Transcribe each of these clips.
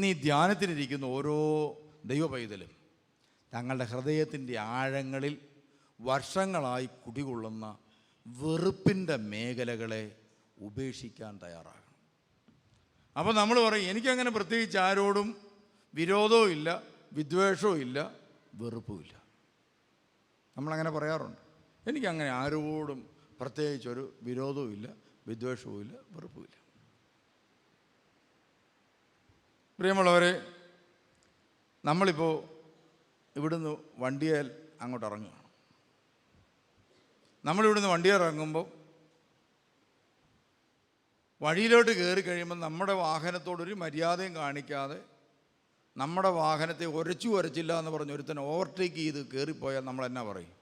ഇന്ന് ഈ ധ്യാനത്തിനിരിക്കുന്ന ഓരോ ദൈവ പൈതലും തങ്ങളുടെ ഹൃദയത്തിൻ്റെ ആഴങ്ങളിൽ വർഷങ്ങളായി കുടികൊള്ളുന്ന വെറുപ്പിൻ്റെ മേഖലകളെ ഉപേക്ഷിക്കാൻ തയ്യാറാകണം. അപ്പോൾ നമ്മൾ പറയും, എനിക്കങ്ങനെ പ്രത്യേകിച്ച് ആരോടും വിരോധവും ഇല്ല, വിദ്വേഷവും ഇല്ല, വെറുപ്പുമില്ല. നമ്മളങ്ങനെ പറയാറുണ്ട്. എനിക്കങ്ങനെ ആരോടും പ്രത്യേകിച്ചൊരു വിരോധവും ഇല്ല, വിദ്വേഷവും ഇല്ല, വെറുപ്പുമില്ല. പ്രിയമുള്ളവരെ, നമ്മളിപ്പോൾ ഇവിടുന്ന് വണ്ടിയേൽ അങ്ങോട്ട് ഇറങ്ങുകയാണ്. നമ്മളിവിടുന്ന് വണ്ടിയേൽ ഇറങ്ങുമ്പോൾ വഴിയിലോട്ട് കയറി കഴിയുമ്പോൾ നമ്മുടെ വാഹനത്തോടൊരു മര്യാദയും കാണിക്കാതെ നമ്മുടെ വാഹനത്തെ ഉരച്ചില്ല എന്ന് പറഞ്ഞ് ഒരുത്തൻ ഓവർടേക്ക് ചെയ്ത് കയറിപ്പോയാൽ നമ്മൾ എന്നാ പറയും?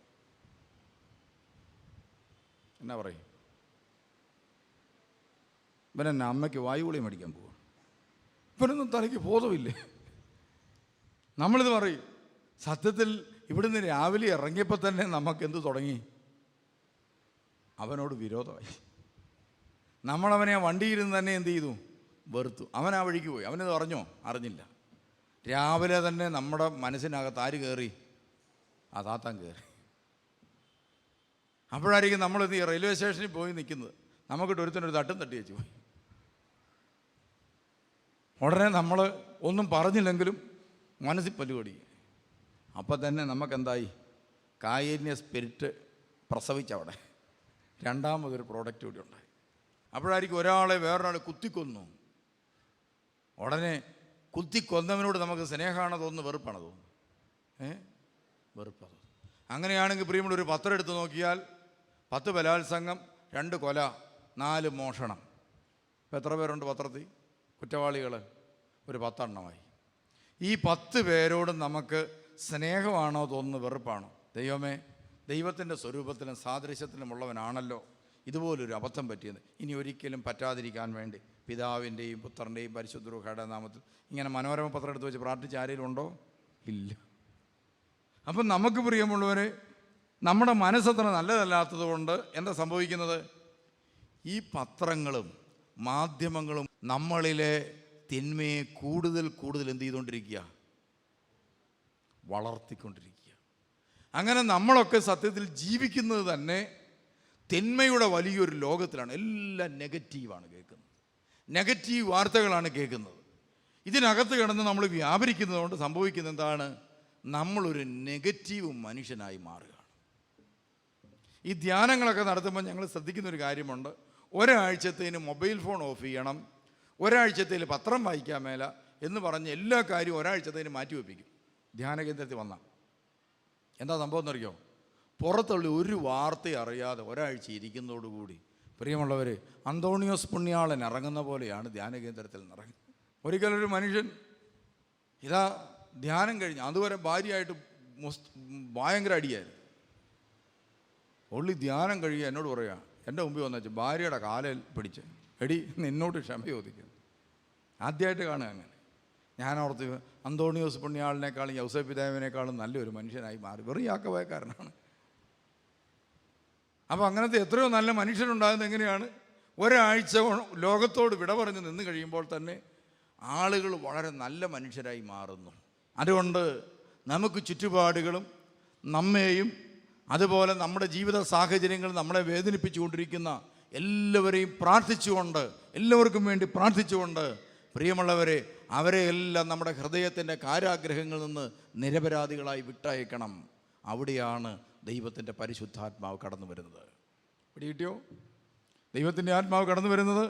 ഇവനെന്നെ അമ്മയ്ക്ക് വായുഗുളിക മേടിക്കാൻ പോവുക, ഇവനൊന്നും തലയ്ക്ക് ബോധമില്ലേ? നമ്മളിത് പറയും. സത്യത്തിൽ ഇവിടുന്ന് രാവിലെ ഇറങ്ങിയപ്പോൾ തന്നെ നമുക്കെന്ത് തുടങ്ങി? അവനോട് വിരോധമായി. നമ്മളവനെ ആ വണ്ടിയിരുന്ന് തന്നെ എന്ത് ചെയ്തു? വെറുത്തു. അവൻ ആ വഴിക്ക് പോയി. അവനത് അറിഞ്ഞില്ല. രാവിലെ തന്നെ നമ്മുടെ മനസ്സിനകത്ത് ആര് കയറി? ആ താത്താൻ കയറി. അപ്പോഴായിരിക്കും നമ്മളിത് ഈ റെയിൽവേ സ്റ്റേഷനിൽ പോയി നിൽക്കുന്നത്. നമുക്കിട്ട് ഒരുത്തനൊരു തട്ടും തട്ടി വെച്ച് പോയി. ഉടനെ നമ്മൾ ഒന്നും പറഞ്ഞില്ലെങ്കിലും മനസ്സിൽ പല്ലുകടി. അപ്പം തന്നെ നമുക്കെന്തായി? കായിക സ്പിരിറ്റ് പ്രസവിച്ചവിടെ രണ്ടാമതൊരു പ്രോഡക്റ്റ് കൂടി ഉണ്ടായി. അപ്പോഴായിരിക്കും ഒരാളെ വേറൊരാൾ കുത്തിക്കൊന്നു. ഉടനെ കുത്തിക്കൊന്നവനോട് നമുക്ക് സ്നേഹമാണോ തോന്നുന്നു, വെറുപ്പാണോ തോന്നുന്നു? വെറുപ്പാണ്. അങ്ങനെയാണെങ്കിൽ പ്രിയമുള്ള ഒരു പത്രം എടുത്ത് നോക്കിയാൽ 10 ബലാത്സംഗം, 2 കൊല, 4 മോഷണം. ഇപ്പം എത്ര പേരുണ്ട് പത്രത്തിൽ? കുറ്റവാളികൾ ഒരു 10 എണ്ണമായി. ഈ 10 പേരോടും നമുക്ക് സ്നേഹമാണോ തോന്നുന്നു, വെറുപ്പാണോ? ദൈവമേ, ദൈവത്തിൻ്റെ സ്വരൂപത്തിലും സാദൃശ്യത്തിലുമുള്ളവനാണല്ലോ ഇതുപോലൊരു അബദ്ധം പറ്റിയത്. ഇനി ഒരിക്കലും പറ്റാതിരിക്കാൻ വേണ്ടി പിതാവിൻ്റെയും പുത്രൻ്റെയും പരിശുദ്ധ റൂഹായുടെ നാമത്തിൽ ഇങ്ങനെ മനോരമ പത്രം എടുത്ത് വെച്ച് പ്രാർത്ഥിച്ച ആരെങ്കിലും ഉണ്ടോ? ഇല്ല. അപ്പം നമുക്ക് പ്രിയമുള്ളവരെ, നമ്മുടെ മനസ്സത്ര നല്ലതല്ലാത്തത് കൊണ്ട് എന്താ സംഭവിക്കുന്നത്? ഈ പത്രങ്ങളും മാധ്യമങ്ങളും നമ്മളിലെ തിന്മയെ കൂടുതൽ എന്ത് ചെയ്തുകൊണ്ടിരിക്കുക? വളർത്തിക്കൊണ്ടിരിക്കുക. അങ്ങനെ നമ്മളൊക്കെ സത്യത്തിൽ ജീവിക്കുന്നത് തന്നെ തിന്മയുടെ വലിയൊരു ലോകത്തിലാണ്. എല്ലാം നെഗറ്റീവാണ് കേൾക്കുന്നത്, നെഗറ്റീവ് വാർത്തകളാണ് കേൾക്കുന്നത്. ഇതിനകത്ത് കിടന്ന് നമ്മൾ വ്യാപരിക്കുന്നത് കൊണ്ട് സംഭവിക്കുന്നത് എന്താണ്? നമ്മളൊരു നെഗറ്റീവ് മനുഷ്യനായി മാറുകയാണ്. ഈ ധ്യാനങ്ങളൊക്കെ നടത്തുമ്പോൾ ഞങ്ങൾ ശ്രദ്ധിക്കുന്നൊരു കാര്യമുണ്ട്. ഒരാഴ്ചത്തേന് മൊബൈൽ ഫോൺ ഓഫ് ചെയ്യണം, ഒരാഴ്ചത്തേൽ പത്രം വായിക്കാൻ മേല എന്ന് പറഞ്ഞ് എല്ലാ കാര്യവും ഒരാഴ്ചത്തേന് മാറ്റിവെപ്പിക്കും. ധ്യാന കേന്ദ്രത്തിൽ വന്നാൽ എന്താ സംഭവം എന്നറിയോ? പുറത്തുള്ള ഒരു വാർത്തയും അറിയാതെ ഒരാഴ്ച ഇരിക്കുന്നതോടുകൂടി പ്രിയമുള്ളവർ, അന്തോണിയോസ് പുണ്യാളൻ ഇറങ്ങുന്ന പോലെയാണ് ധ്യാന കേന്ദ്രത്തിൽ ഇറങ്ങുന്നത്. ഒരിക്കലൊരു മനുഷ്യൻ ഇതാ ധ്യാനം കഴിഞ്ഞ് അതുവരെ ഭാര്യയായിട്ട് ഭയങ്കര അടിയായിരുന്നു. ഒള്ളി ധ്യാനം കഴിയുക എന്നോട് പറയുക, എൻ്റെ മുമ്പിൽ വന്നു ഭാര്യയുടെ കാലിൽ പിടിച്ച്, എടി നിന്നോട് ക്ഷമ ചോദിക്കുന്നു. ആദ്യമായിട്ട് കാണുക അങ്ങനെ. ഞാനോർത്ത് അന്തോണിയോസ് പുണ്യാളിനേക്കാളും യൗസേപ്പ് പിതാവിനേക്കാളും നല്ലൊരു മനുഷ്യനായി മാറി. വെറും യാക്കോബായക്കാരനാണ്. അപ്പോൾ അങ്ങനത്തെ എത്രയോ നല്ല മനുഷ്യരുണ്ടാകുന്നത് എങ്ങനെയാണ്? ഒരാഴ്ച ലോകത്തോട് വിട പറഞ്ഞ് നിന്ന് കഴിയുമ്പോൾ തന്നെ ആളുകൾ വളരെ നല്ല മനുഷ്യരായി മാറുന്നു. അതുകൊണ്ട് നമുക്ക് ചുറ്റുപാടുകളും നമ്മെയും അതുപോലെ നമ്മുടെ ജീവിത സാഹചര്യങ്ങൾ നമ്മളെ വേദനിപ്പിച്ചുകൊണ്ടിരിക്കുന്ന എല്ലാവരെയും എല്ലാവർക്കും വേണ്ടി പ്രാർത്ഥിച്ചുകൊണ്ട് പ്രിയമുള്ളവരെ, അവരെ എല്ലാം നമ്മുടെ ഹൃദയത്തിൻ്റെ കാരാഗ്രഹങ്ങളിൽ നിന്ന് നിരപരാധികളായി വിട്ടയക്കണം. അവിടെയാണ് ദൈവത്തിൻ്റെ പരിശുദ്ധാത്മാവ് കടന്നു വരുന്നത്. പിടികിട്ടിയോ? ദൈവത്തിൻ്റെ ആത്മാവ് കടന്നു വരുന്നത്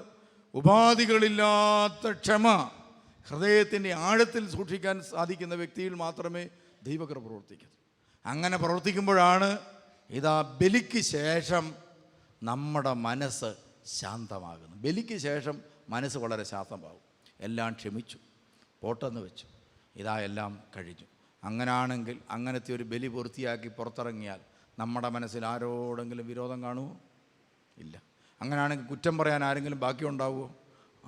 ഉപാധികളില്ലാത്ത ക്ഷമ ഹൃദയത്തിൻ്റെ ആഴത്തിൽ സൂക്ഷിക്കാൻ സാധിക്കുന്ന വ്യക്തിയിൽ മാത്രമേ ദൈവകൃപ പ്രവർത്തിക്കൂ. അങ്ങനെ പ്രവർത്തിക്കുമ്പോഴാണ് ഇതാ ബലിക്ക് ശേഷം നമ്മുടെ മനസ്സ് ശാന്തമാകുന്നത്. ബലിക്ക് ശേഷം മനസ്സ് വളരെ ശാന്തമാകും. എല്ലാം ക്ഷമിച്ചു, പോട്ടെന്ന് വെച്ചു, ഇതാ എല്ലാം കഴിഞ്ഞു. അങ്ങനാണെങ്കിൽ അങ്ങനത്തെ ഒരു ബലി പൂർത്തിയാക്കി പുറത്തിറങ്ങിയാൽ നമ്മുടെ മനസ്സിൽ ആരോടെങ്കിലും വിരോധം കാണുമോ? ഇല്ല. അങ്ങനെയാണെങ്കിൽ കുറ്റം പറയാൻ ആരെങ്കിലും ബാക്കിയുണ്ടാവുമോ?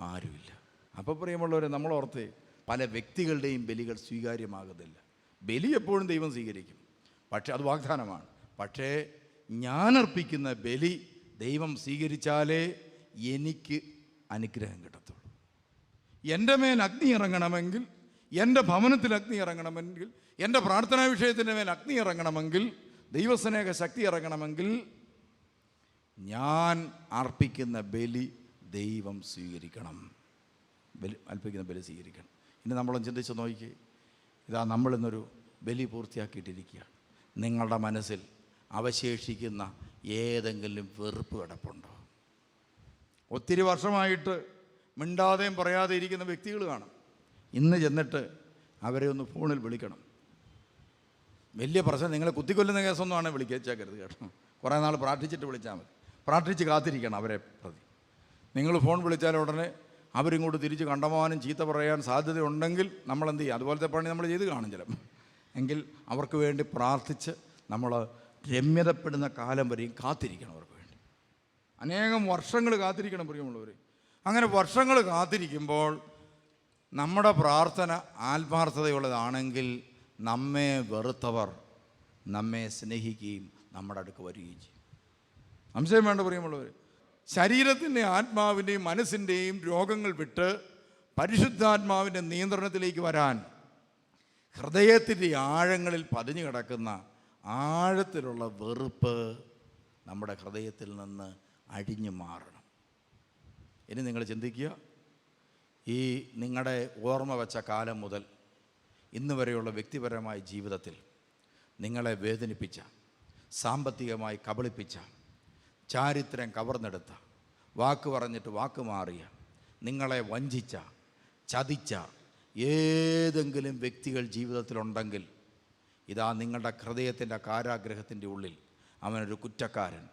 ആരുമില്ല. അപ്പോൾ പ്രിയമുള്ളവർ, നമ്മളോർത്ത് പല വ്യക്തികളുടെയും ബലികൾ സ്വീകാര്യമാകുന്നില്ല. ബലി എപ്പോഴും ദൈവം സ്വീകരിക്കും, പക്ഷേ അത് വാഗ്ദാനമാണ്. പക്ഷേ ഞാനർപ്പിക്കുന്ന ബലി ദൈവം സ്വീകരിച്ചാലേ എനിക്ക് അനുഗ്രഹം കിട്ടത്തുള്ളൂ. എൻ്റെ മേൽ അഗ്നി ഇറങ്ങണമെങ്കിൽ എൻ്റെ ഭവനത്തിൽ അഗ്നി ഇറങ്ങണമെങ്കിൽ, എൻ്റെ പ്രാർത്ഥനാ വിഷയത്തിൻ്റെ മേൽ അഗ്നി ഇറങ്ങണമെങ്കിൽ, ദൈവസ്നേഹ ശക്തി ഇറങ്ങണമെങ്കിൽ ഞാൻ അർപ്പിക്കുന്ന ബലി ദൈവം സ്വീകരിക്കണം. അർപ്പിക്കുന്ന ബലി സ്വീകരിക്കണം. ഇനി നമ്മളൊന്ന് ചിന്തിച്ച് നോക്കി. ഇതാ നമ്മളിന്നൊരു ബലി പൂർത്തിയാക്കിയിട്ടിരിക്കുകയാണ്. നിങ്ങളുടെ മനസ്സിൽ അവശേഷിക്കുന്ന ഏതെങ്കിലും വെറുപ്പ് കിടപ്പുണ്ടോ? ഒത്തിരി വർഷമായിട്ട് മിണ്ടാതെയും പറയാതെ ഇരിക്കുന്ന വ്യക്തികൾ കാണും. ഇന്ന് ചെന്നിട്ട് അവരെ ഒന്ന് ഫോണിൽ വിളിക്കണം. വലിയ പ്രശ്നം, നിങ്ങളെ കുത്തിക്കൊല്ലുന്ന കേസൊന്നും ആണെങ്കിൽ വിളിച്ചേക്കരുത് കേട്ടോ. കുറേ നാൾ പ്രാർത്ഥിച്ചിട്ട് വിളിച്ചാൽ മതി. പ്രാർത്ഥിച്ച് കാത്തിരിക്കണം അവരെ പ്രതി. നിങ്ങൾ ഫോൺ വിളിച്ചാൽ ഉടനെ അവരിങ്ങോട്ട് തിരിച്ച് കണ്ടമാനം ചീത്ത പറയാൻ സാധ്യതയുണ്ടെങ്കിൽ നമ്മളെന്ത് ചെയ്യും? അതുപോലത്തെ പണി നമ്മൾ ചെയ്ത് കാണും ചിലപ്പോൾ. എങ്കിൽ അവർക്ക് വേണ്ടി പ്രാർത്ഥിച്ച് നമ്മൾ രമ്യതപ്പെടുന്ന കാലം വരെയും കാത്തിരിക്കണം. അവർക്ക് വേണ്ടി അനേകം വർഷങ്ങൾ കാത്തിരിക്കണം പ്രിയമുള്ളവർ. അങ്ങനെ വർഷങ്ങൾ കാത്തിരിക്കുമ്പോൾ നമ്മുടെ പ്രാർത്ഥന ആത്മാർത്ഥതയുള്ളതാണെങ്കിൽ നമ്മെ വെറുത്തവർ നമ്മെ സ്നേഹിക്കുകയും നമ്മുടെ അടുക്ക് വരികയും ചെയ്യും. സംശയം വേണ്ട പ്രിയമുള്ളവർ. ശരീരത്തിൻ്റെ, ആത്മാവിൻ്റെയും മനസ്സിൻ്റെയും രോഗങ്ങൾ വിട്ട് പരിശുദ്ധാത്മാവിൻ്റെ നിയന്ത്രണത്തിലേക്ക് വരാൻ ഹൃദയത്തിൻ്റെ ആഴങ്ങളിൽ പതിഞ്ഞു കിടക്കുന്ന ആഴത്തിലുള്ള വെറുപ്പ് നമ്മുടെ ഹൃദയത്തിൽ നിന്ന് അഴിഞ്ഞു മാറണം. ഇനി നിങ്ങൾ ചിന്തിക്കുക, ഈ നിങ്ങളുടെ ഓർമ്മ വെച്ച കാലം മുതൽ ഇന്ന് വരെയുള്ള വ്യക്തിപരമായ ജീവിതത്തിൽ നിങ്ങളെ വേദനിപ്പിച്ച, സാമ്പത്തികമായി കബളിപ്പിച്ച, ചാരിത്രം കവർന്നെടുത്ത, വാക്ക് പറഞ്ഞിട്ട് വാക്ക് മാറിയ, നിങ്ങളെ വഞ്ചിച്ച, ചതിച്ച ഏതെങ്കിലും വ്യക്തികൾ ജീവിതത്തിലുണ്ടെങ്കിൽ ഇതാ നിങ്ങളുടെ ഹൃദയത്തിൻ്റെ കാരാഗ്രഹത്തിൻ്റെ ഉള്ളിൽ അവനൊരു കുറ്റക്കാരൻ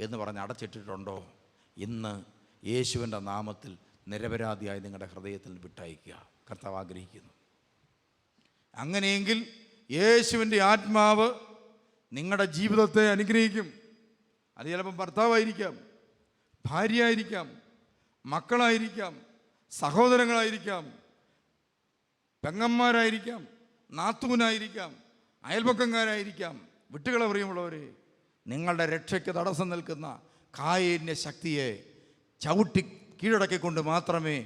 എന്ന് പറഞ്ഞ് അടച്ചിട്ടിട്ടുണ്ടോ? ഇന്ന് യേശുവിൻ്റെ നാമത്തിൽ നിരപരാധിയായി നിങ്ങളുടെ ഹൃദയത്തിൽ വിട്ടയക്കുക കർത്താവ് ആഗ്രഹിക്കുന്നു. അങ്ങനെയെങ്കിൽ യേശുവിൻ്റെ ആത്മാവ് നിങ്ങളുടെ ജീവിതത്തെ അനുഗ്രഹിക്കും. അത് ചിലപ്പം ഭർത്താവായിരിക്കാം, ഭാര്യയായിരിക്കാം, മക്കളായിരിക്കാം, സഹോദരങ്ങളായിരിക്കാം, പെങ്ങന്മാരായിരിക്കാം, നാത്തൂനായിരിക്കാം, അയൽപക്കക്കാരായിരിക്കാം. വിട്ടുകളെ പ്രിയമുള്ളവരെ, നിങ്ങളുടെ രക്ഷയ്ക്ക് തടസ്സം നിൽക്കുന്ന കായേന്യ ശക്തിയെ ചവിട്ടി കീഴടക്കിക്കൊണ്ട് മാത്രമേ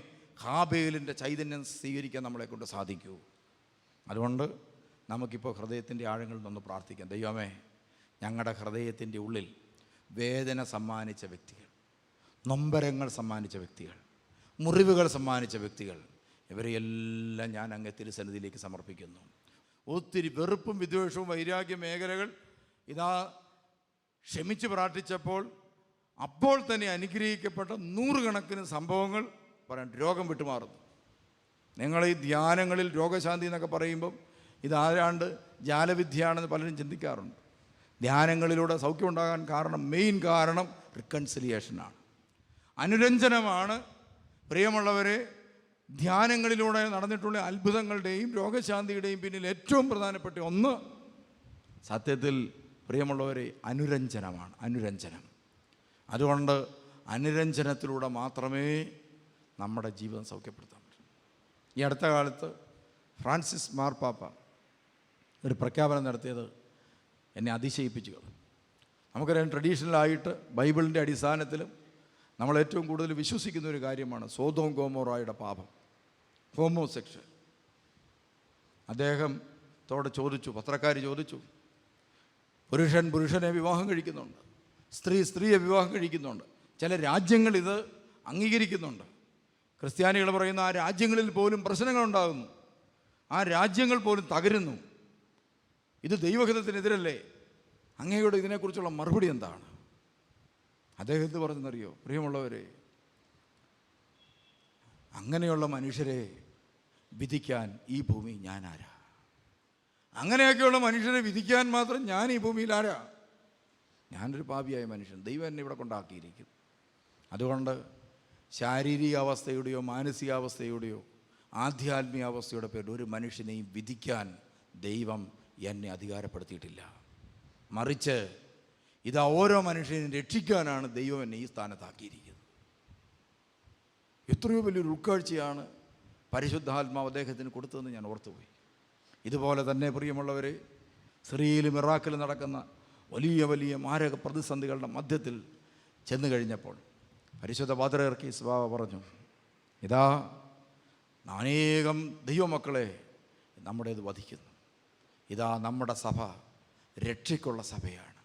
ഹാബേലിൻ്റെ ചൈതന്യം സ്വീകരിക്കാൻ നമ്മളെ കൊണ്ട് സാധിക്കൂ. അതുകൊണ്ട് നമുക്കിപ്പോൾ ഹൃദയത്തിൻ്റെ ആഴങ്ങളിൽ നിന്ന് പ്രാർത്ഥിക്കാം. ദൈവമേ, ഞങ്ങളുടെ ഹൃദയത്തിൻ്റെ ഉള്ളിൽ വേദന സമ്മാനിച്ച വ്യക്തികൾ, നൊമ്പരങ്ങൾ സമ്മാനിച്ച വ്യക്തികൾ, മുറിവുകൾ സമ്മാനിച്ച വ്യക്തികൾ, ഇവരെയെല്ലാം ഞാൻ അങ്ങേ തിരുസന്നിധിയിലേക്ക് സമർപ്പിക്കുന്നു. ഒത്തിരി വെറുപ്പും വിദ്വേഷവും വൈരാഗ്യ മേഖലകൾ ഇതാ ക്ഷമിച്ച് പ്രാർത്ഥിച്ചപ്പോൾ അപ്പോൾ തന്നെ അനുഗ്രഹിക്കപ്പെട്ട 100 കണക്കിന് സംഭവങ്ങൾ പറയാൻ രോഗം വിട്ടുമാറുന്നു. നിങ്ങൾ ഈ ധ്യാനങ്ങളിൽ രോഗശാന്തി എന്നൊക്കെ പറയുമ്പം ഇതാരാണ്ട് ജാലവിദ്യയാണെന്ന് പലരും ചിന്തിക്കാറുണ്ട്. ധ്യാനങ്ങളിലൂടെ സൗഖ്യമുണ്ടാകാൻ മെയിൻ കാരണം റിക്കൺസിലിയേഷനാണ്, അനുരഞ്ജനമാണ്. പ്രിയമുള്ളവരെ, ധ്യാനങ്ങളിലൂടെ നടന്നിട്ടുള്ള അത്ഭുതങ്ങളുടെയും രോഗശാന്തിയുടെയും പിന്നിൽ ഏറ്റവും പ്രധാനപ്പെട്ട ഒന്ന് സത്യത്തിൽ പ്രിയമുള്ളവരെ അനുരഞ്ജനമാണ്. അനുരഞ്ജനം. അതുകൊണ്ട് അനുരഞ്ജനത്തിലൂടെ മാത്രമേ നമ്മുടെ ജീവിതം സൗഖ്യപ്പെടുത്താൻ പറ്റൂ. ഈ അടുത്ത കാലത്ത് ഫ്രാൻസിസ് മാർപ്പാപ്പ ഒരു പ്രഖ്യാപനം നടത്തിയത് എന്നെ അതിശയിപ്പിച്ചു. നമുക്കറിയാം, ട്രഡീഷണലായിട്ട് ബൈബിളിൻ്റെ അടിസ്ഥാനത്തിലും നമ്മൾ ഏറ്റവും കൂടുതൽ വിശ്വസിക്കുന്ന ഒരു കാര്യമാണ് സോദോം ഗോമോറയുടെ പാപം, ഹോമോസെക്ഷൽ. അദ്ദേഹത്തോട് ചോദിച്ചു, പത്രക്കാർ ചോദിച്ചു, പുരുഷൻ പുരുഷനെ വിവാഹം കഴിക്കുന്നുണ്ട്, സ്ത്രീ സ്ത്രീയെ വിവാഹം കഴിക്കുന്നുണ്ട്, ചില രാജ്യങ്ങൾ ഇത് അംഗീകരിക്കുന്നുണ്ട്. ക്രിസ്ത്യാനികൾ പറയുന്ന ആ രാജ്യങ്ങളിൽ പോലും പ്രശ്നങ്ങളുണ്ടാകുന്നു, ആ രാജ്യങ്ങൾ പോലും തകരുന്നു. ഇത് ദൈവഹിതത്തിനെതിരല്ലേ? അങ്ങയുടെ ഇതിനെക്കുറിച്ചുള്ള മറുപടി എന്താണ്? അദ്ദേഹം എന്ത് പറഞ്ഞെന്നറിയോ? പ്രിയമുള്ളവരെ, അങ്ങനെയുള്ള മനുഷ്യരെ വിധിക്കാൻ ഈ ഭൂമി ഞാനാരാ? അങ്ങനെയൊക്കെയുള്ള മനുഷ്യരെ വിധിക്കാൻ മാത്രം ഞാൻ ഈ ഭൂമിയിൽ ആരാ? ഞാനൊരു പാപിയായ മനുഷ്യൻ, ദൈവം എന്നെ ഇവിടെ കൊണ്ടാക്കിയിരിക്കും. അതുകൊണ്ട് ശാരീരിക അവസ്ഥയുടെയോ മാനസികാവസ്ഥയുടെയോ ആധ്യാത്മികാവസ്ഥയുടെ പേരിൽ ഒരു മനുഷ്യനെയും വിധിക്കാൻ ദൈവം എന്നെ അധികാരപ്പെടുത്തിയിട്ടില്ല. മറിച്ച് ഇതാ ഓരോ മനുഷ്യനെയും രക്ഷിക്കാനാണ് ദൈവം എന്നെ ഈ സ്ഥാനത്താക്കിയിരിക്കുന്നത്. എത്രയോ വലിയൊരു ഉൾക്കാഴ്ചയാണ് പരിശുദ്ധാത്മാവ് അദ്ദേഹത്തിന് കൊടുത്തതെന്ന് ഞാൻ ഓർത്തുപോയി. ഇതുപോലെ തന്നെ പ്രിയമുള്ളവരെ, സിറിയയിലും ഇറാഖിലും നടക്കുന്ന വലിയ വലിയ മാരക പ്രതിസന്ധികളുടെ മധ്യത്തിൽ ചെന്നു കഴിഞ്ഞപ്പോൾ പരിശുദ്ധ പാത്രിയാർക്കീസ് ബാവ പറഞ്ഞു, ഇതാ അനേകം ദൈവമക്കളെ നമ്മുടേത് വധിക്കുന്നു. ഇതാ നമ്മുടെ സഭ രക്ഷയ്ക്കുള്ള സഭയാണ്,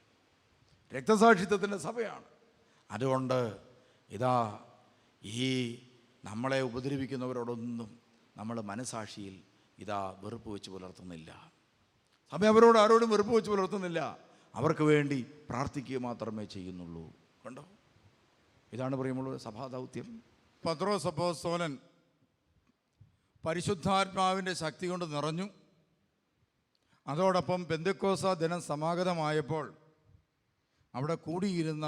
രക്തസാക്ഷിത്വത്തിൻ്റെ സഭയാണ്. അതുകൊണ്ട് ഇതാ ഈ നമ്മളെ ഉപദ്രവിക്കുന്നവരോടൊന്നും നമ്മൾ മനസാക്ഷിയിൽ ഇതാ വെറുപ്പ് വെച്ച് പുലർത്തുന്നില്ല. സഭ അവരോട് ആരോടും വെറുപ്പ് വെച്ച് പുലർത്തുന്നില്ല. അവർക്ക് വേണ്ടി പ്രാർത്ഥിക്കുക മാത്രമേ ചെയ്യുന്നുള്ളൂ. കണ്ടോ, ഇതാണ് പ്രിയമുള്ള സഭാദൗത്യം. പത്രോസ് അപ്പോസ്തലൻ പരിശുദ്ധാത്മാവിൻ്റെ ശക്തി കൊണ്ട് നിറഞ്ഞു. അതോടൊപ്പം പെന്തക്കോസ്ത ദിനം സമാഗതമായപ്പോൾ അവിടെ കൂടിയിരുന്ന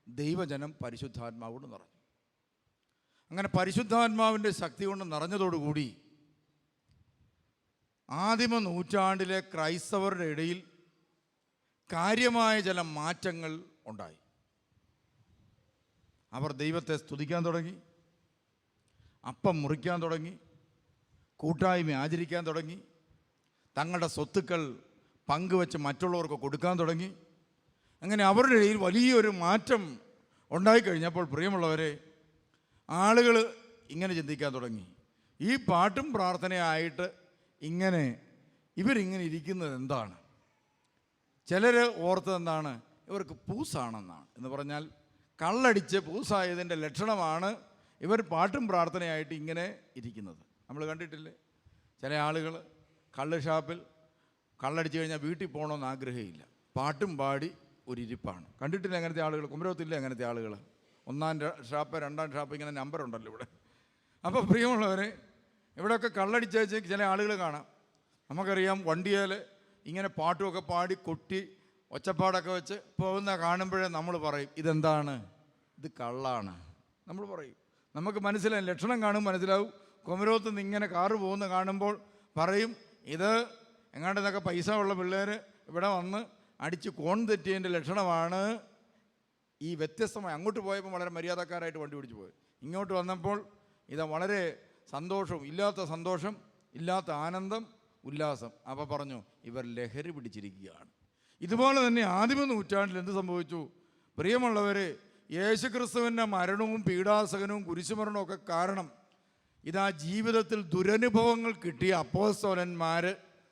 ദൈവജനം പരിശുദ്ധാത്മാവോട് നിറഞ്ഞു. അങ്ങനെ പരിശുദ്ധാത്മാവിൻ്റെ ശക്തി കൊണ്ട് നിറഞ്ഞതോടുകൂടി ആദിമ നൂറ്റാണ്ടിലെ ക്രൈസ്തവരുടെ ഇടയിൽ കാര്യമായ ചില മാറ്റങ്ങൾ ഉണ്ടായി. അവർ ദൈവത്തെ സ്തുതിക്കാൻ തുടങ്ങി, അപ്പം മുറിക്കാൻ തുടങ്ങി, കൂട്ടായ്മ ആചരിക്കാൻ തുടങ്ങി, തങ്ങളുടെ സ്വത്തുക്കൾ പങ്കുവെച്ച് മറ്റുള്ളവർക്ക് കൊടുക്കാൻ തുടങ്ങി. അങ്ങനെ അവരുടെ ഇടയിൽ വലിയൊരു മാറ്റം ഉണ്ടായിക്കഴിഞ്ഞപ്പോൾ പ്രിയമുള്ളവരെ, ആളുകൾ ഇങ്ങനെ ചിന്തിക്കാൻ തുടങ്ങി, ഈ പാട്ടും പ്രാർത്ഥനയായിട്ട് ഇവരിങ്ങനെ ഇരിക്കുന്നത് എന്താണ്? ചിലർ ഓർത്തത് എന്താണ്? ഇവർക്ക് പൂസാണെന്നാണ്. എന്ന് പറഞ്ഞാൽ കള്ളടിച്ച് പൂസായതിൻ്റെ ലക്ഷണമാണ് ഇവർ പാട്ടും പ്രാർത്ഥനയായിട്ട് ഇങ്ങനെ ഇരിക്കുന്നത്. നമ്മൾ കണ്ടിട്ടില്ലേ, ചില ആളുകൾ കള്ള് ഷാപ്പിൽ കള്ളടിച്ച് കഴിഞ്ഞാൽ വീട്ടിൽ പോകണമെന്ന് ആഗ്രഹമില്ല, പാട്ടും പാടി ഒരു ഇരിപ്പാണ്. കണ്ടിട്ടില്ല അങ്ങനത്തെ ആളുകൾ? കുമരകത്തില്ല അങ്ങനത്തെ ആളുകൾ? 1-ാം ഷാപ്പ് 2-ാം ഷാപ്പ് ഇങ്ങനെ നമ്പറുണ്ടല്ലോ ഇവിടെ. അപ്പോൾ പ്രിയമുള്ളവരെ, ഇവിടെയൊക്കെ കള്ളടിച്ച് ചില ആളുകൾ കാണാം. നമുക്കറിയാം, വണ്ടിയിൽ ഇങ്ങനെ പാട്ടുമൊക്കെ പാടി കൊട്ടി ഒച്ചപ്പാടൊക്കെ വെച്ച് പോകുന്ന കാണുമ്പോഴേ നമ്മൾ പറയും, ഇതെന്താണ്? ഇത് കള്ളാണ് നമ്മൾ പറയും. നമുക്ക് മനസ്സിലാവും, ലക്ഷണം കാണും, മനസ്സിലാവും. കുമരകത്ത് നിന്ന് ഇങ്ങനെ കാറ് പോകുന്ന കാണുമ്പോൾ പറയും, ഇത് എങ്ങാണ്ടെന്നൊക്കെ പൈസ ഉള്ള പിള്ളേർ ഇവിടെ വന്ന് അടിച്ച് കോൺ തെറ്റിയതിൻ്റെ ലക്ഷണമാണ്. ഈ വ്യത്യസ്തമായി അങ്ങോട്ട് പോയപ്പോൾ വളരെ മര്യാദക്കാരായിട്ട് വണ്ടി പിടിച്ച് പോയി, ഇങ്ങോട്ട് വന്നപ്പോൾ ഇത് വളരെ സന്തോഷം, ഇല്ലാത്ത സന്തോഷം, ഇല്ലാത്ത ആനന്ദം, ഉല്ലാസം. അപ്പോൾ പറഞ്ഞു, ഇവർ ലഹരി പിടിച്ചിരിക്കുകയാണ്. ഇതുപോലെ തന്നെ ആദിമ നൂറ്റാണ്ടിൽ എന്ത് സംഭവിച്ചു? പ്രിയമുള്ളവരെ, യേശുക്രിസ്തുവിൻ്റെ മരണവും പീഡാസകനവും കുരിശുമരണവും ഒക്കെ കാരണം ഇതാ ജീവിതത്തിൽ ദുരനുഭവങ്ങൾ കിട്ടിയ അപ്പോസ്തലന്മാർ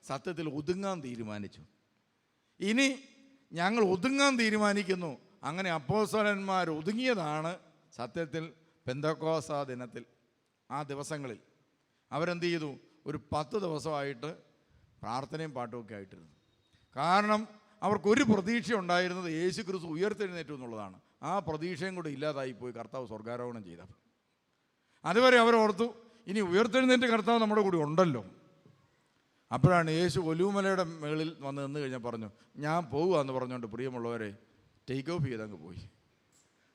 സത്യത്തിൽ ഒതുങ്ങാൻ തീരുമാനിച്ചു. ഇനി ഞങ്ങൾ ഒതുങ്ങാൻ തീരുമാനിക്കുന്നു. അങ്ങനെ അപ്പോസ്തലന്മാർ ഒതുങ്ങിയതാണ് സത്യത്തിൽ പെന്തക്കോസ്ത ദിനത്തിൽ. ആ ദിവസങ്ങളിൽ അവരെന്ത് ചെയ്തു? ഒരു 10 ദിവസമായിട്ട് പ്രാർത്ഥനയും പാട്ടുമൊക്കെ ആയിട്ടിരുന്നു. കാരണം അവർക്കൊരു പ്രതീക്ഷ ഉണ്ടായിരുന്നത് യേശു ക്രിസ്തു ഉയർത്തെഴുന്നേറ്റു എന്നുള്ളതാണ്. ആ പ്രതീക്ഷയും കൂടെ ഇല്ലാതായിപ്പോയി കർത്താവ് സ്വർഗാരോഹണം ചെയ്തപ്പോൾ. അതുവരെ അവരോർത്തു, ഇനി ഉയർത്തെഴുന്നേറ്റ് കർത്താവ് നമ്മുടെ കൂടി ഉണ്ടല്ലോ. അപ്പോഴാണ് യേശു ഒലിവുമലയുടെ മുകളിൽ വന്ന് നിന്ന് കഴിഞ്ഞാൽ പറഞ്ഞു, ഞാൻ പോകുകയെന്ന് പറഞ്ഞുകൊണ്ട് പ്രിയമുള്ളവരെ ടേക്ക് ഓഫ് ചെയ്തങ്ങ് പോയി.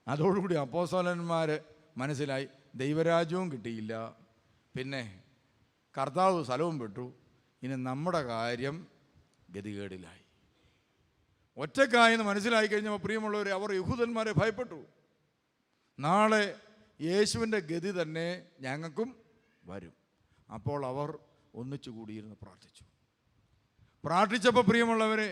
അതോടുകൂടി അപ്പോസ്തലന്മാർ മനസ്സിലായി, ദൈവരാജ്യവും കിട്ടിയില്ല, പിന്നെ കർത്താവ് സ്ഥലവും വിട്ടു, ഇനി നമ്മുടെ കാര്യം ഗതികേടിലായി. ഒറ്റക്കായെന്ന് മനസ്സിലായി കഴിഞ്ഞപ്പോൾ പ്രിയമുള്ളവരെ, അവർ യഹൂദന്മാരെ ഭയപ്പെട്ടു. നാളെ യേശുവിൻ്റെ ഗതി തന്നെ ഞങ്ങൾക്കും വരും. അപ്പോൾ അവർ ഒന്നിച്ചു കൂടിയിരുന്ന് പ്രാർത്ഥിച്ചപ്പോൾ പ്രിയമുള്ളവരെ,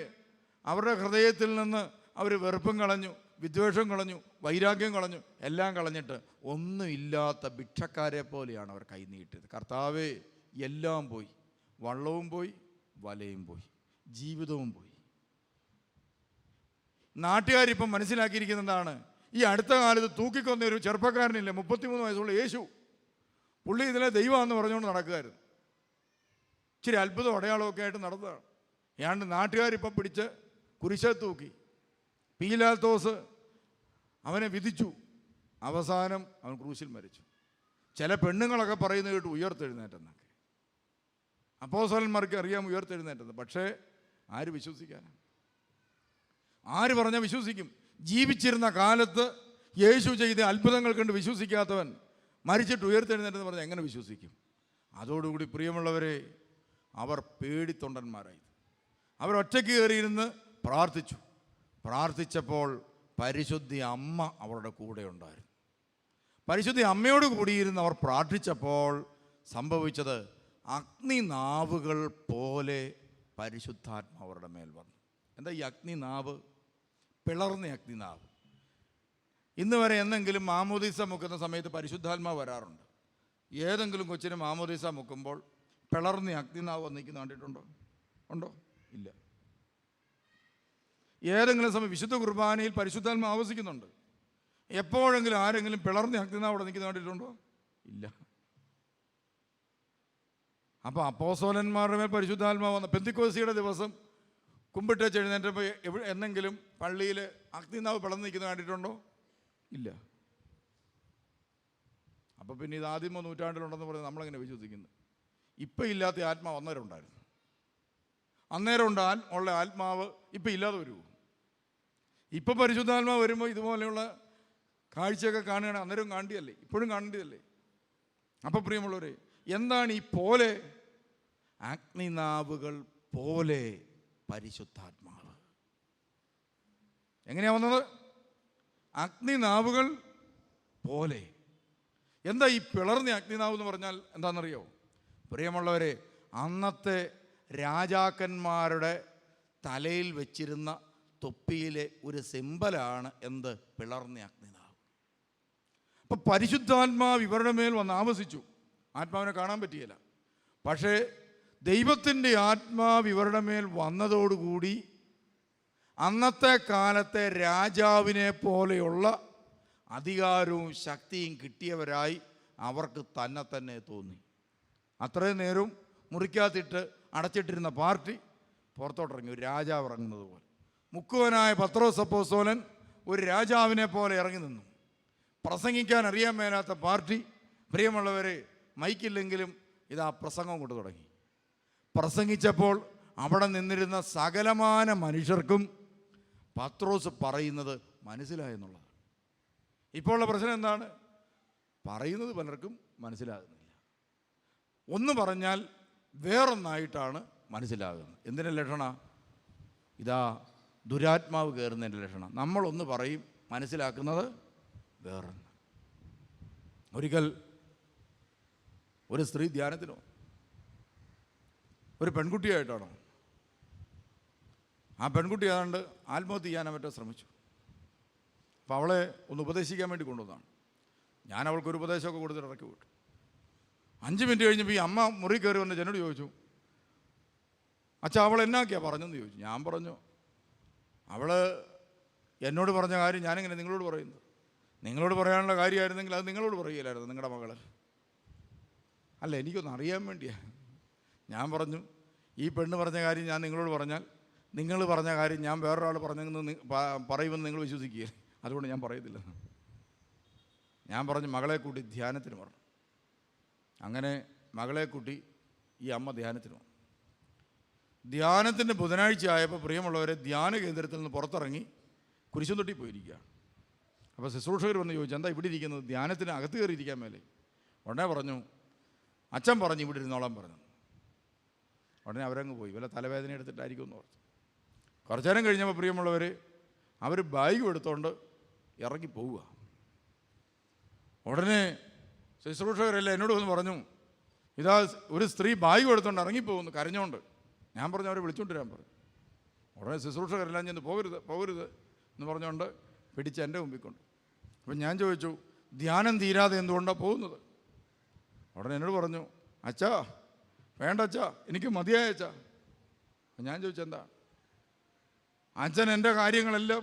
അവരുടെ ഹൃദയത്തിൽ നിന്ന് അവർ വെറുപ്പും കളഞ്ഞു, വിദ്വേഷം കളഞ്ഞു, വൈരാഗ്യം കളഞ്ഞു, എല്ലാം കളഞ്ഞിട്ട് ഒന്നുമില്ലാത്ത ഭിക്ഷക്കാരെ പോലെയാണ് അവർ കൈനീട്ടിയത്. കർത്താവേ, എല്ലാം പോയി, വള്ളവും പോയി, വലയും പോയി, ജീവിതവും പോയി. നാട്ടുകാരിപ്പം മനസ്സിലാക്കിയിരിക്കുന്നതാണ്, ഈ അടുത്ത കാലത്ത് തൂക്കിക്കൊന്ന ഒരു ചെറുപ്പക്കാരനില്ലേ, 33 വയസ്സുള്ള യേശു, പുള്ളി ഇതിലെ ദൈവമാണെന്ന് പറഞ്ഞുകൊണ്ട് നടക്കുമായിരുന്നു. ഇച്ചിരി അത്ഭുതം അടയാളമൊക്കെ ആയിട്ട് നടന്നതാണ്. ഏതാണ്ട് നാട്ടുകാരിപ്പം പിടിച്ച് കുരിശേ തൂക്കി. പീലാത്തോസ് അവനെ വിധിച്ചു. അവസാനം അവൻ ക്രൂശിൽ മരിച്ചു. ചില പെണ്ണുങ്ങളൊക്കെ പറയുന്നത് കേട്ടു ഉയർത്തെഴുന്നേറ്റെന്നൊക്കെ. അപ്പോസ്തലന്മാർക്ക് അറിയാം ഉയർത്തെഴുന്നേറ്റത്. പക്ഷേ ആര് വിശ്വസിക്കാനാണ്? ആര് പറഞ്ഞാൽ വിശ്വസിക്കും? ജീവിച്ചിരുന്ന കാലത്ത് യേശു ചെയ്ത അത്ഭുതങ്ങൾ കണ്ട് വിശ്വസിക്കാത്തവൻ മരിച്ചിട്ട് ഉയർത്തെഴുന്നേറ്റെന്ന് പറഞ്ഞാൽ എങ്ങനെ വിശ്വസിക്കും? അതോടുകൂടി പ്രിയമുള്ളവരെ, അവർ പേടിത്തൊണ്ടന്മാരായി. അവരൊറ്റയ്ക്ക് കയറിയിരുന്ന് പ്രാർത്ഥിച്ചപ്പോൾ പരിശുദ്ധി അമ്മ അവരുടെ കൂടെ ഉണ്ടായിരുന്നു. പരിശുദ്ധി അമ്മയോട് കൂടിയിരുന്ന് അവർ പ്രാർത്ഥിച്ചപ്പോൾ സംഭവിച്ചത്, അഗ്നിനാവുകൾ പോലെ പരിശുദ്ധാത്മ അവരുടെ മേൽ വന്നു. എന്താ ഈ അഗ്നിനാവ്? പിളർന്ന അഗ്നിനാവ്. ഇന്ന് വരെ എന്നെങ്കിലും മാമോദീസ മുക്കുന്ന സമയത്ത് പരിശുദ്ധാത്മാവ് വരാറുണ്ട്. ഏതെങ്കിലും കൊച്ചിന് മാമോദീസ മുക്കുമ്പോൾ പിളർന്ന് അഗ്നിനാവ് വന്നിരിക്കുന്ന കണ്ടിട്ടുണ്ടോ? ഉണ്ടോ? ഇല്ല. ഏതെങ്കിലും സമയം വിശുദ്ധ കുർബാനയിൽ പരിശുദ്ധാത്മ ആവസിക്കുന്നുണ്ട്. എപ്പോഴെങ്കിലും ആരെങ്കിലും പിളർന്ന് അഗ്നിനാവ് അവിടെ നിൽക്കുന്ന കണ്ടിട്ടുണ്ടോ? ഇല്ല. അപ്പോൾ അപ്പോസ്തലന്മാരുടെ മേൽ പരിശുദ്ധാത്മാവ് വന്ന പെന്തിക്കോസ്തിയുടെ ദിവസം കുമ്പിട്ട് എഴുന്നേറ്റപ്പോൾ എന്നെങ്കിലും പള്ളിയിൽ അഗ്നിനാവ് പിളർന്ന് നിൽക്കുന്നത് കണ്ടിട്ടുണ്ടോ? ഇല്ല. അപ്പോൾ പിന്നെ ഇത് ആദിമ നൂറ്റാണ്ടിലുണ്ടെന്ന് പറഞ്ഞ് നമ്മളെങ്ങനെ വിശ്വസിക്കുന്നു? ഇപ്പം ഇല്ലാത്ത ആത്മാവ് അന്നേരം ഉണ്ടായിരുന്നു. അന്നേരം ഉള്ള ആത്മാവ് ഇപ്പം ഇല്ലാതെ വരുമോ? ഇപ്പം പരിശുദ്ധാത്മാവ് വരുമ്പോൾ ഇതുപോലെയുള്ള കാഴ്ചയൊക്കെ കാണുകയാണ്. അന്നേരം കാണേണ്ടതല്ലേ? ഇപ്പോഴും കാണേണ്ടതല്ലേ? അപ്പം പ്രിയമുള്ളവരെ, എന്താണ് ഈ പോലെ? അഗ്നിനാവുകൾ പോലെ പരിശുദ്ധാത്മാവ്. എങ്ങനെയാ വന്നത്? അഗ്നിനാവുകൾ പോലെ. എന്താ ഈ പിളർന്ന അഗ്നിനാവ് എന്ന് പറഞ്ഞാൽ എന്താണെന്നറിയോ? പ്രിയമുള്ളവരെ, അന്നത്തെ രാജാക്കന്മാരുടെ തലയിൽ വെച്ചിരുന്ന തൊപ്പിയിലെ ഒരു സിമ്പലാണ് എന്ത്? പിളർന്ന അഗ്നിനാവ്. അപ്പം പരിശുദ്ധാത്മാവ് ഇവരുടെ മേൽ വന്ന് ആവസിച്ചു. ആത്മാവിനെ കാണാൻ പറ്റിയില്ല. പക്ഷേ ദൈവത്തിൻ്റെ ആത്മാവ് ഇവരുടെ മേൽ വന്നതോടുകൂടി അന്നത്തെ കാലത്തെ രാജാവിനെ പോലെയുള്ള അധികാരവും ശക്തിയും കിട്ടിയവരായി അവർക്ക് തന്നെ തോന്നി. അത്രയും നേരവും മുറിക്കകത്തിട്ട് അടച്ചിട്ടിരുന്ന പാർട്ടി പുറത്തോട്ടിറങ്ങി, ഒരു രാജാവ് ഇറങ്ങുന്നത് പോലെ. മുക്കുവനായ പത്രോസ് അപ്പോസ്തലൻ ഒരു രാജാവിനെ പോലെ ഇറങ്ങി നിന്നു. പ്രസംഗിക്കാൻ അറിയാൻ മേലാത്ത പാർട്ടി, പ്രിയമുള്ളവരെ, മൈക്കില്ലെങ്കിലും ഇതാ പ്രസംഗം കൊണ്ട് തുടങ്ങി. പ്രസംഗിച്ചപ്പോൾ അവിടെ നിന്നിരുന്ന സകലമാന മനുഷ്യർക്കും പത്രോസ് പറയുന്നത് മനസ്സിലായെന്നുള്ളത്. ഇപ്പോൾ ഉള്ള പ്രശ്നം എന്താണ്? പറയുന്നത് പലർക്കും മനസ്സിലാകുന്നില്ല. ഒന്ന് പറഞ്ഞാൽ വേറൊന്നായിട്ടാണ് മനസ്സിലാകുന്നത്. എന്തിൻ്റെ ലക്ഷണ? ഇതാ ദുരാത്മാവ് കയറുന്നതിൻ്റെ ലക്ഷണം. നമ്മളൊന്ന് പറയും, മനസ്സിലാക്കുന്നത് വേറൊന്ന്. ഒരിക്കൽ ഒരു സ്ത്രീ ധ്യാനത്തിനോ ഒരു പെൺകുട്ടിയായിട്ടാണോ, ആ പെൺകുട്ടി ഏതാണ്ട് ആത്മഹത്യ ചെയ്യാൻ പറ്റാൻ ശ്രമിച്ചു. അപ്പോൾ അവളെ ഒന്ന് ഉപദേശിക്കാൻ വേണ്ടി കൊണ്ടുവന്നതാണ്. ഞാൻ അവൾക്കൊരു ഉപദേശമൊക്കെ കൊടുത്തിട്ട് ഇറക്കി വിട്ടു. 5 മിനിറ്റ് കഴിഞ്ഞപ്പോൾ ഈ അമ്മ മുറി കയറി വന്ന് എന്നോട് ചോദിച്ചു, അച്ഛാ അവൾ എന്നാക്കിയാ പറഞ്ഞെന്ന് ചോദിച്ചു. ഞാൻ പറഞ്ഞു, അവൾ എന്നോട് പറഞ്ഞ കാര്യം ഞാനെങ്ങനെ നിങ്ങളോട് പറയുന്നത്? നിങ്ങളോട് പറയാനുള്ള കാര്യമായിരുന്നെങ്കിൽ അത് നിങ്ങളോട് പറയുകയില്ലായിരുന്നു, നിങ്ങളുടെ മകൾ. അല്ല, എനിക്കൊന്ന് അറിയാൻ വേണ്ടിയാണ്. ഞാൻ പറഞ്ഞു, ഈ പെണ്ണ് പറഞ്ഞ കാര്യം ഞാൻ നിങ്ങളോട് പറഞ്ഞാൽ നിങ്ങൾ പറഞ്ഞ കാര്യം ഞാൻ വേറൊരാൾ പറഞ്ഞെന്ന് പറയുമെന്ന് നിങ്ങൾ വിശ്വസിക്കുകയില്ല. അതുകൊണ്ട് ഞാൻ പറയത്തില്ല. ഞാൻ പറഞ്ഞു, മകളെ കൂട്ടി ധ്യാനത്തിന് പറഞ്ഞു. അങ്ങനെ മകളെ കൂട്ടി ഈ അമ്മ ധ്യാനത്തിന് വന്നു. ധ്യാനത്തിൻ്റെ ബുധനാഴ്ച ആയപ്പോൾ പ്രിയമുള്ളവരെ, ധ്യാന കേന്ദ്രത്തിൽ നിന്ന് പുറത്തിറങ്ങി കുരിശും തൊട്ടി പോയിരിക്കുകയാണ്. അപ്പോൾ ശുശ്രൂഷകർ വന്ന് ചോദിച്ചു, എന്താ ഇവിടെ ഇരിക്കുന്നത്? ധ്യാനത്തിന് അകത്ത് കയറിയിരിക്കാൻ മേലെ. ഉടനെ പറഞ്ഞു, അച്ഛൻ പറഞ്ഞു ഇവിടെ ഇരുന്നോളാൻ പറഞ്ഞു. ഉടനെ അവരങ്ങ് പോയി. വല്ല തലവേദന എടുത്തിട്ടായിരിക്കും എന്ന് പറഞ്ഞു. കുറച്ചു നേരം കഴിഞ്ഞപ്പോൾ പ്രിയമുള്ളവർ, അവർ ബാഗും എടുത്തുകൊണ്ട് ഇറങ്ങി പോവുക. ഉടനെ ശുശ്രൂഷകരെല്ലാം എന്നോട് വന്ന് പറഞ്ഞു, ഇതാ ഒരു സ്ത്രീ ബാഗ് എടുത്തുകൊണ്ട് ഇറങ്ങിപ്പോകുന്നു കരഞ്ഞുകൊണ്ട്. ഞാൻ പറഞ്ഞു, അവരെ വിളിച്ചുകൊണ്ട് വരാൻ പറഞ്ഞു. ഉടനെ ശുശ്രൂഷകരെല്ലാം ചെന്ന് പോകരുത് എന്ന് പറഞ്ഞുകൊണ്ട് പിടിച്ച് എൻ്റെ മുമ്പിൽ കൊണ്ട്. അപ്പം ഞാൻ ചോദിച്ചു, ധ്യാനം തീരാതെ എന്തുകൊണ്ടാണ് പോകുന്നത്? ഉടനെ എന്നോട് പറഞ്ഞു, അച്ഛാ വേണ്ട അച്ഛാ, എനിക്ക് മതിയായ അച്ഛാ. ഞാൻ ചോദിച്ചു, എന്താ? അച്ഛൻ എൻ്റെ കാര്യങ്ങളെല്ലാം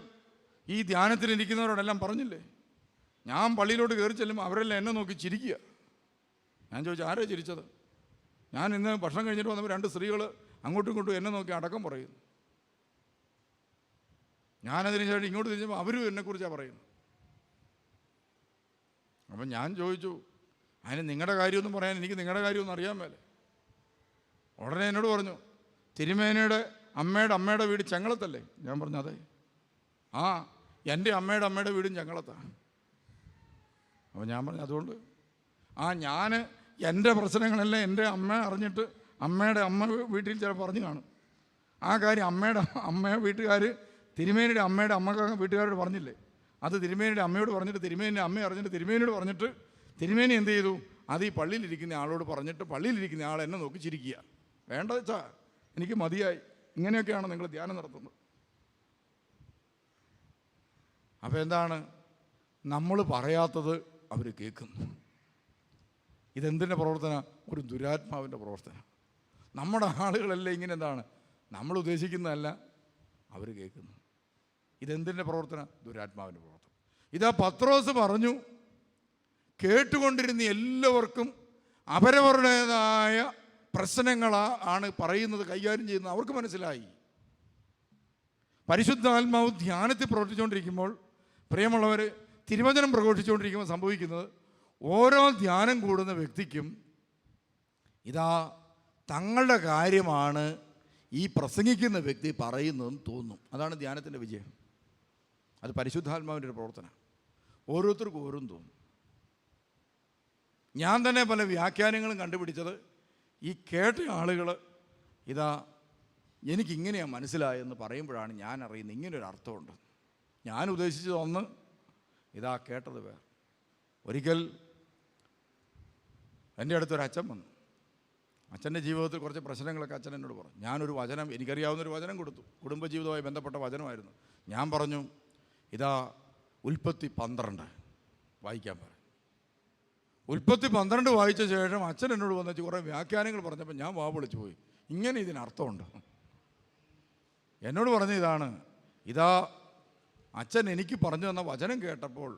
ഈ ധ്യാനത്തിലിരിക്കുന്നവരോടെല്ലാം പറഞ്ഞില്ലേ? ഞാൻ പള്ളിയിലോട്ട് കയറി ചെല്ലുമ്പോൾ അവരെല്ലാം എന്നെ നോക്കി ചിരിക്കുക. ഞാൻ ചോദിച്ചു, ആരാ ചിരിച്ചത്? ഞാൻ ഇന്ന് ഭക്ഷണം കഴിഞ്ഞിട്ട് വന്നപ്പോൾ 2 സ്ത്രീകൾ അങ്ങോട്ടും ഇങ്ങോട്ടും എന്നെ നോക്കി അടക്കം പറയുന്നു. ഞാനതിന് ശേഷം ഇങ്ങോട്ട് തിരിച്ചപ്പോൾ അവരും എന്നെക്കുറിച്ചാണ് പറയുന്നത്. അപ്പം ഞാൻ ചോദിച്ചു, അതിന് നിങ്ങളുടെ കാര്യമൊന്നും പറയാൻ എനിക്ക് നിങ്ങളുടെ കാര്യമൊന്നും അറിയാൻ മേലെ. ഉടനെ എന്നോട് പറഞ്ഞു, തിരുമേനയുടെ അമ്മയുടെ വീട് ചെങ്ങളത്തല്ലേ? ഞാൻ പറഞ്ഞു, അതെ. ആ, എൻ്റെ അമ്മയുടെ വീടും ചെങ്ങളത്താണ്. അപ്പോൾ ഞാൻ പറഞ്ഞു, അതുകൊണ്ട് ഞാൻ എൻ്റെ പ്രശ്നങ്ങളെല്ലാം എൻ്റെ അമ്മ അറിഞ്ഞിട്ട് അമ്മയുടെ അമ്മ വീട്ടിൽ ചില പറഞ്ഞു കാണും. ആ കാര്യം അമ്മ വീട്ടുകാർ തിരുമേനിയുടെ അമ്മയുടെ വീട്ടുകാരോട് പറഞ്ഞില്ലേ? അത് തിരുമേനിയുടെ അമ്മയോട് പറഞ്ഞിട്ട് തിരുമേനിയുടെ അമ്മ അറിഞ്ഞിട്ട് തിരുമേനിയോട് പറഞ്ഞിട്ട് തിരുമേനി എന്ത് ചെയ്തു? അത് ഈ പള്ളിയിലിരിക്കുന്ന ആളോട് പറഞ്ഞിട്ട് പള്ളിയിലിരിക്കുന്ന ആൾ എന്നെ നോക്കി ചിരിക്കുക. വേണ്ട വെച്ചാ, എനിക്ക് മതിയായി. ഇങ്ങനെയൊക്കെയാണ് നിങ്ങൾ ധ്യാനം നടത്തുന്നത്. അപ്പോൾ എന്താണ്? നമ്മൾ പറയാത്തത് അവർ കേൾക്കുന്നു. ഇതെന്തിൻ്റെ പ്രവർത്തന? ഒരു ദുരാത്മാവിൻ്റെ പ്രവർത്തനം. നമ്മുടെ ആളുകളെല്ലാം ഇങ്ങനെ എന്താണ്, നമ്മൾ ഉദ്ദേശിക്കുന്നതല്ല അവർ കേൾക്കുന്നു. ഇതെന്തിൻ്റെ പ്രവർത്തന? ദുരാത്മാവിൻ്റെ പ്രവർത്തനം. ഇതാ പത്രോസ് പറഞ്ഞു, കേട്ടുകൊണ്ടിരുന്ന എല്ലാവർക്കും അവരവരുടേതായ പ്രശ്നങ്ങളാണ് പറയുന്നത്, കൈകാര്യം ചെയ്യുന്നത് അവർക്ക് മനസ്സിലായി. പരിശുദ്ധാത്മാവ് ധ്യാനത്തിൽ പ്രവർത്തിച്ചുകൊണ്ടിരിക്കുമ്പോൾ, പ്രിയമുള്ളവർ, തിരുവചനം പ്രഘോഷിച്ചുകൊണ്ടിരിക്കുമ്പോൾ സംഭവിക്കുന്നത്, ഓരോ ധ്യാനം കൂടുന്ന വ്യക്തിക്കും ഇതാ തങ്ങളുടെ കാര്യമാണ് ഈ പ്രസംഗിക്കുന്ന വ്യക്തി പറയുന്നതെന്ന് തോന്നും. അതാണ് ധ്യാനത്തിൻ്റെ വിജയം. അത് പരിശുദ്ധാത്മാവിൻ്റെ ഒരു പ്രവർത്തനം. ഓരോരുത്തർക്കും ഓരോന്നും തോന്നും. ഞാൻ തന്നെ പല വ്യാഖ്യാനങ്ങളും കണ്ടുപിടിച്ചത് ഈ കേട്ട ആളുകൾ ഇതാ എനിക്കിങ്ങനെയാണ് മനസ്സിലായെന്ന് പറയുമ്പോഴാണ് ഞാൻ അറിയുന്നത് ഇങ്ങനൊരു അർത്ഥമുണ്ട്. ഞാൻ ഉദ്ദേശിച്ചത് ഒന്ന്, ഇതാ കേട്ടത് വേറെ. ഒരിക്കൽ എൻ്റെ അടുത്തൊരു അച്ഛൻ വന്നു. അച്ഛൻ്റെ ജീവിതത്തിൽ കുറച്ച് പ്രശ്നങ്ങളൊക്കെ അച്ഛൻ എന്നോട് പറഞ്ഞു. ഞാനൊരു വചനം, എനിക്കറിയാവുന്നൊരു വചനം കൊടുത്തു. കുടുംബജീവിതവുമായി ബന്ധപ്പെട്ട വചനമായിരുന്നു. ഞാൻ പറഞ്ഞു, ഇതാ ഉൽപ്പത്തി 12 വായിക്കാൻ പറഞ്ഞു. ഉൽപ്പത്തി 12 വായിച്ച ശേഷം അച്ഛൻ എന്നോട് വന്നിട്ട് കുറേ വ്യാഖ്യാനങ്ങൾ പറഞ്ഞപ്പോൾ ഞാൻ വാ വിളിച്ചു പോയി. ഇങ്ങനെ ഇതിനർത്ഥമുണ്ട്. എന്നോട് പറഞ്ഞ ഇതാണ്, ഇതാ അച്ഛൻ എനിക്ക് പറഞ്ഞു തന്ന വചനം കേട്ടപ്പോൾ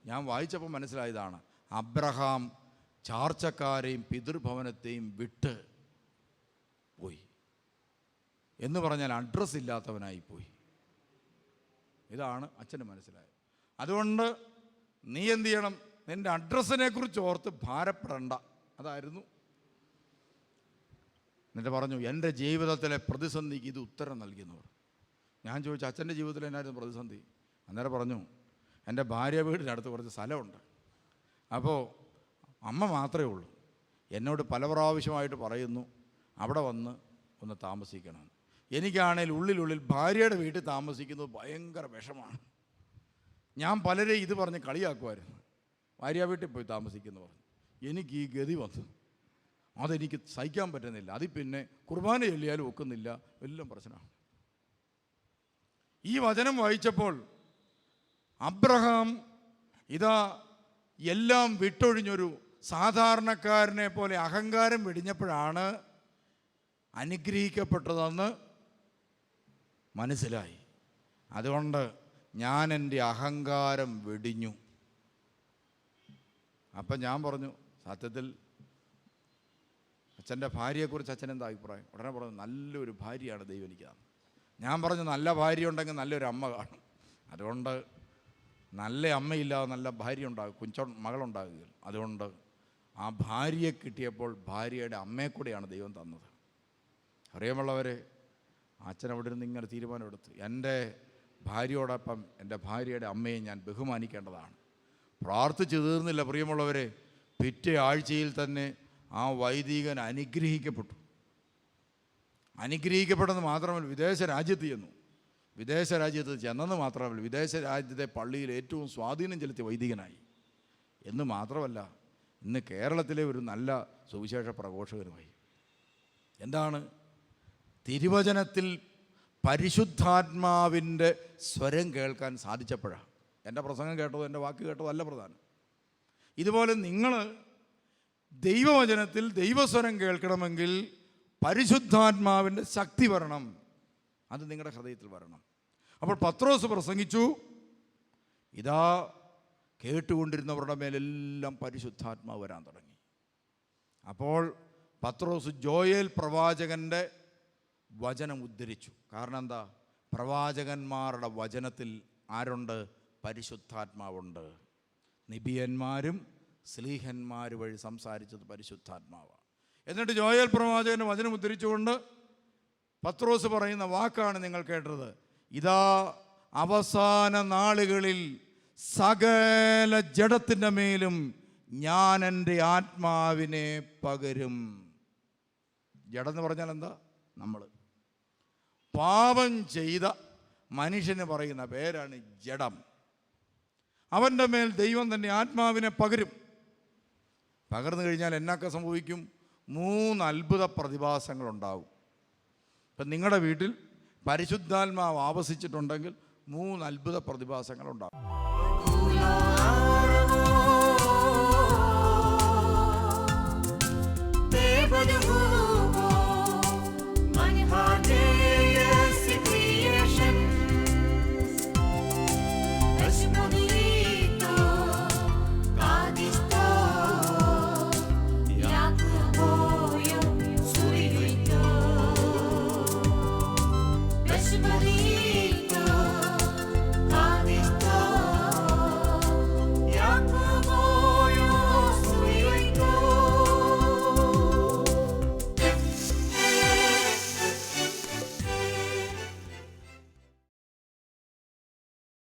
ഞാൻ വായിച്ചപ്പോൾ മനസ്സിലായതാണ്, അബ്രഹാം ചാർച്ചക്കാരെയും പിതൃഭവനത്തെയും വിട്ട് പോയി എന്ന് പറഞ്ഞാൽ അഡ്രസ്സ് ഇല്ലാത്തവനായിപ്പോയി. ഇതാണ് അച്ഛന് മനസ്സിലായത്. അതുകൊണ്ട് നീ എന്ത് ചെയ്യണം? നിൻ്റെ അഡ്രസ്സിനെ കുറിച്ച് ഓർത്ത് ഭാരപ്പെടണ്ട. അതായിരുന്നു. എന്നിട്ട് പറഞ്ഞു, എൻ്റെ ജീവിതത്തിലെ പ്രതിസന്ധിക്ക് ഇത് ഉത്തരം നൽകുന്നവർ. ഞാൻ ചോദിച്ചു, അച്ഛൻ്റെ ജീവിതത്തിൽ എന്നായിരുന്നു പ്രതിസന്ധി? അന്നേരം പറഞ്ഞു, എൻ്റെ ഭാര്യ വീടിനടുത്ത് കുറച്ച് സ്ഥലമുണ്ട്. അപ്പോൾ അമ്മ മാത്രമേ ഉള്ളൂ. എന്നോട് പല പ്രാവശ്യമായിട്ട് പറയുന്നു അവിടെ വന്ന് ഒന്ന് താമസിക്കണം. എനിക്കാണെങ്കിൽ ഉള്ളിലുള്ളിൽ ഭാര്യയുടെ വീട്ടിൽ താമസിക്കുന്നത് ഭയങ്കര വിഷമാണ്. ഞാൻ പലരെയും ഇത് പറഞ്ഞ് കളിയാക്കുമായിരുന്നു. ഭാര്യ വീട്ടിൽ പോയി താമസിക്കുന്നു പറഞ്ഞു. എനിക്ക് ഈ ഗതി വന്നു, അതെനിക്ക് സഹിക്കാൻ പറ്റുന്നില്ല. അതിൽ പിന്നെ കുർബാന ചൊല്ലിയാലും ഒക്കുന്നില്ല, എല്ലാം പ്രശ്നമാണ്. ഈ വചനം വായിച്ചപ്പോൾ അബ്രഹാം ഇതാ എല്ലാം വിട്ടൊഴിഞ്ഞൊരു സാധാരണക്കാരനെ പോലെ അഹങ്കാരം വെടിഞ്ഞപ്പോഴാണ് അനുഗ്രഹിക്കപ്പെട്ടതെന്ന് മനസ്സിലായി. അതുകൊണ്ട് ഞാൻ എൻ്റെ അഹങ്കാരം വെടിഞ്ഞു. അപ്പം ഞാൻ പറഞ്ഞു, സത്യത്തിൽ അച്ഛൻ്റെ ഭാര്യയെക്കുറിച്ച് അച്ഛനെന്താ അഭിപ്രായം? ഉടനെ പറഞ്ഞു, നല്ലൊരു ഭാര്യയാണ് ദൈവം എനിക്ക് തന്നത്. ഞാൻ പറഞ്ഞു, നല്ല ഭാര്യ ഉണ്ടെങ്കിൽ നല്ലൊരു അമ്മ കാണും. അതുകൊണ്ട് നല്ല അമ്മയില്ലാതെ നല്ല ഭാര്യ ഉണ്ടാകും, മകളുണ്ടാകുകയില്ല. അതുകൊണ്ട് ആ ഭാര്യയെ കിട്ടിയപ്പോൾ ഭാര്യയുടെ അമ്മയെ കൂടെയാണ് ദൈവം തന്നത്. അറിയാമുള്ളവരെ, അച്ഛൻ അവിടെ നിന്ന് ഇങ്ങനെ തീരുമാനമെടുത്തു, എൻ്റെ ഭാര്യയോടൊപ്പം എൻ്റെ ഭാര്യയുടെ അമ്മയെ ഞാൻ ബഹുമാനിക്കേണ്ടതാണ്. പ്രാർത്ഥിച്ചു തീർന്നില്ല പ്രിയമുള്ളവരെ, പിറ്റേ ആഴ്ചയിൽ തന്നെ ആ വൈദികൻ അനുഗ്രഹിക്കപ്പെട്ടു. അനുഗ്രഹിക്കപ്പെട്ടെന്ന് മാത്രമല്ല, വിദേശ രാജ്യത്ത് ചെന്നു. വിദേശ രാജ്യത്ത് ചെന്നെന്ന് മാത്രമല്ല, വിദേശ രാജ്യത്തെ പള്ളിയിൽ ഏറ്റവും സ്വാധീനം ചെലുത്തിയ വൈദികനായി എന്ന് മാത്രമല്ല, ഇന്ന് കേരളത്തിലെ ഒരു നല്ല സുവിശേഷ പ്രഘോഷകനുമായി. എന്താണ്? തിരുവചനത്തിൽ പരിശുദ്ധാത്മാവിൻ്റെ സ്വരം കേൾക്കാൻ സാധിച്ചപ്പോഴാണ്. എൻ്റെ പ്രസംഗം കേട്ടതോ എൻ്റെ വാക്ക് കേട്ടതോ അല്ല പ്രധാനം. ഇതുപോലെ നിങ്ങൾ ദൈവവചനത്തിൽ ദൈവസ്വരം കേൾക്കണമെങ്കിൽ പരിശുദ്ധാത്മാവിൻ്റെ ശക്തി വരണം. അത് നിങ്ങളുടെ ഹൃദയത്തിൽ വരണം. അപ്പോൾ പത്രോസ് പ്രസംഗിച്ചു, ഇതാ കേട്ടുകൊണ്ടിരുന്നവരുടെ മേലെല്ലാം പരിശുദ്ധാത്മാവ് വരാൻ തുടങ്ങി. അപ്പോൾ പത്രോസ് ജോയേൽ പ്രവാചകൻ്റെ വചനം ഉദ്ധരിച്ചു. കാരണം എന്താ? പ്രവാചകന്മാരുടെ വചനത്തിൽ ആരുണ്ട്? പരിശുദ്ധാത്മാവുണ്ട്. നിബിയന്മാരും സ്ലീഹന്മാർ വഴി സംസാരിച്ചത് പരിശുദ്ധാത്മാവാണ്. എന്നിട്ട് ജോയേൽ പ്രവാചകൻ്റെ വചനം ഉദ്ധരിച്ചുകൊണ്ട് പത്രോസ് പറയുന്ന വാക്കാണ് നിങ്ങൾ കേട്ടത്. ഇതാ അവസാന നാളുകളിൽ സകല ജഡത്തിൻ്റെ മേലും ഞാൻ എൻ്റെ ആത്മാവിനെ പകരും. ജഡം എന്ന് പറഞ്ഞാൽ എന്താ? നമ്മൾ പാപം ചെയ്ത മനുഷ്യന് പറയുന്ന പേരാണ് ജഡം. അവൻ്റെ മേൽ ദൈവം തന്നെ ആത്മാവിനെ പകരും. പകർന്നു കഴിഞ്ഞാൽ എന്നൊക്കെ സംഭവിക്കും? 3 അത്ഭുത പ്രതിഭാസങ്ങളുണ്ടാവും. ഇപ്പം നിങ്ങളുടെ വീട്ടിൽ പരിശുദ്ധാത്മാവ് ആവസിച്ചിട്ടുണ്ടെങ്കിൽ 3 അത്ഭുത പ്രതിഭാസങ്ങളുണ്ടാവും.